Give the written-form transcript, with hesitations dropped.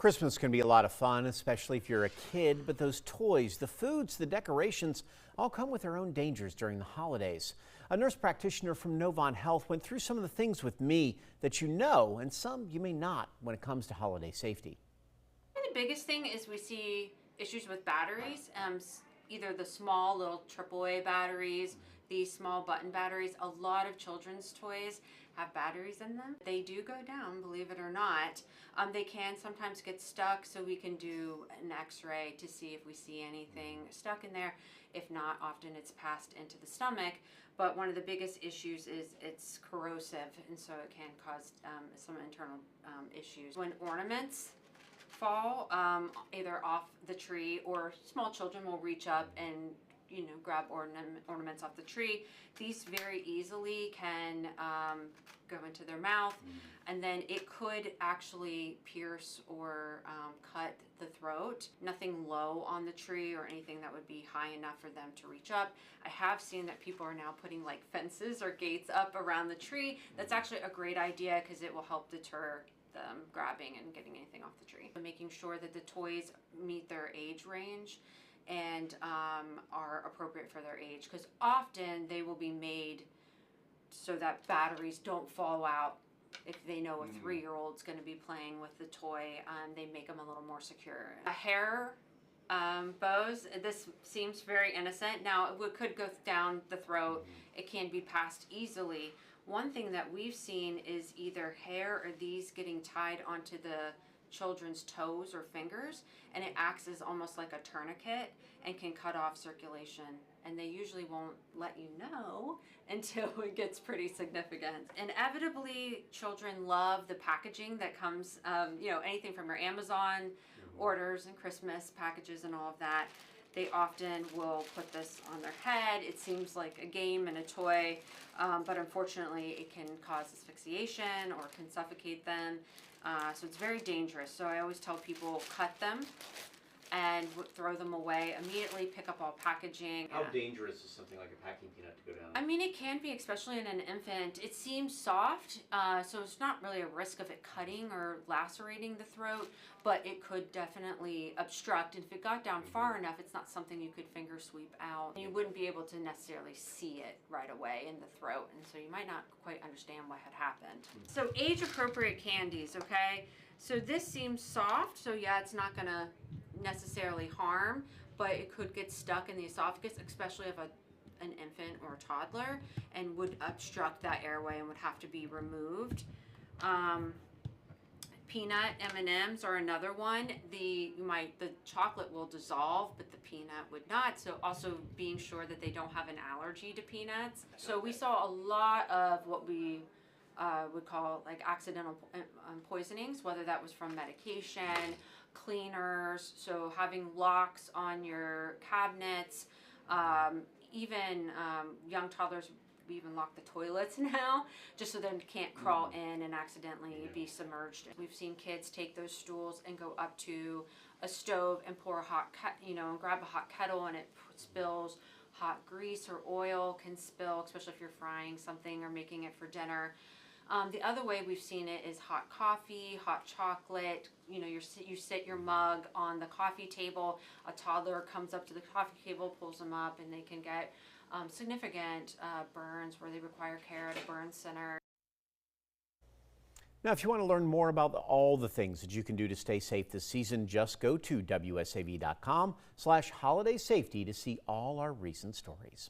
Christmas can be a lot of fun, especially if you're a kid, but those toys, the foods, the decorations all come with their own dangers during the holidays. A nurse practitioner from Novant Health went through some of the things with me that you know and some you may not when it comes to holiday safety. The biggest thing is we see issues with batteries, either the small little AAA batteries, these small button batteries. A lot of children's toys have batteries in them. They do go down, believe it or not. They can sometimes get stuck, so we can do an x-ray to see if we see anything stuck in there. If not, often it's passed into the stomach. But one of the biggest issues is it's corrosive, and so it can cause some internal issues. When ornaments fall either off the tree, or small children will reach up and grab ornaments off the tree. These very easily can go into their mouth, and then it could actually pierce or cut the throat. Nothing low on the tree or anything that would be high enough for them to reach up. I have seen that people are now putting like fences or gates up around the tree. That's actually a great idea because it will help deter them grabbing and getting anything off the tree. Making sure that the toys meet their age range and are appropriate for their age, because often they will be made so that batteries don't fall out. If they know a 3-year-old's going to be playing with the toy, they make them a little more secure. A hair bows, this seems very innocent. Now it could go down the throat. It can be passed easily. One thing that we've seen is either hair or these getting tied onto the children's toes or fingers, and it acts as almost like a tourniquet and can cut off circulation, and they usually won't let you know until it gets pretty significant. Inevitably, children love the packaging that comes, anything from your Amazon orders and Christmas packages and all of that. They often will put this on their head. It seems like a game and a toy, but unfortunately it can cause asphyxiation or can suffocate them. So it's very dangerous. So I always tell people, cut them and throw them away. Immediately pick up all packaging. How dangerous is something like a packing peanut to go down? I mean, it can be, especially in an infant. It seems soft, so it's not really a risk of it cutting or lacerating the throat, but it could definitely obstruct. And if it got down far enough, it's not something you could finger sweep out. You wouldn't be able to necessarily see it right away in the throat, and so you might not quite understand what had happened. So age-appropriate candies, okay? So this seems soft, so yeah, it's not gonna necessarily harm, but it could get stuck in the esophagus, especially of an infant or a toddler, and would obstruct that airway and would have to be removed. Peanut M&Ms are another one. The chocolate will dissolve, but the peanut would not. So also being sure that they don't have an allergy to peanuts. So we saw a lot of what we would call like accidental poisonings, whether that was from medication, cleaners, so having locks on your cabinets, even young toddlers, we even lock the toilets now just so they can't crawl in and accidentally be submerged. We've seen kids take those stools and go up to a stove and pour a hot and grab a hot kettle, and it spills. Hot grease or oil can spill, especially if you're frying something or making it for dinner. The other way we've seen it is hot coffee, hot chocolate. You sit your mug on the coffee table, a toddler comes up to the coffee table, pulls them up, and they can get significant burns where they require care at a burn center. Now, if you want to learn more about all the things that you can do to stay safe this season, just go to WSAV.com/holiday safety to see all our recent stories.